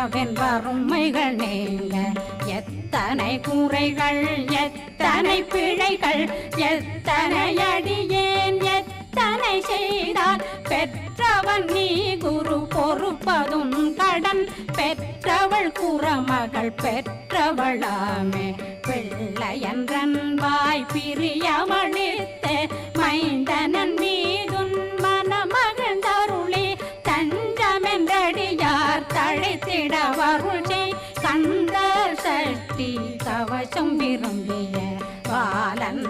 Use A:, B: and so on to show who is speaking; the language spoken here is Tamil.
A: வரவென் வறுமைகள் நீங்க எத்தனை குறைகள் எத்தனை பிழைகள் எத்தனை அடியேன் எத்தனை செய்தால் பெற்றவன் நீ குரு பொறுப்பதும் கடன் பெற்றவள் குறமகள் பெற்றவளாமே பிள்ளையன்றன் வாய் பிரியமளித்த மைந்தனன் மீதுன் மனமகிழ்ந்தருளி தஞ்சமென்றடியார் தழைத்திட வருளை கந்த சஷ்டி கவசம் விரும்பிய பாலன்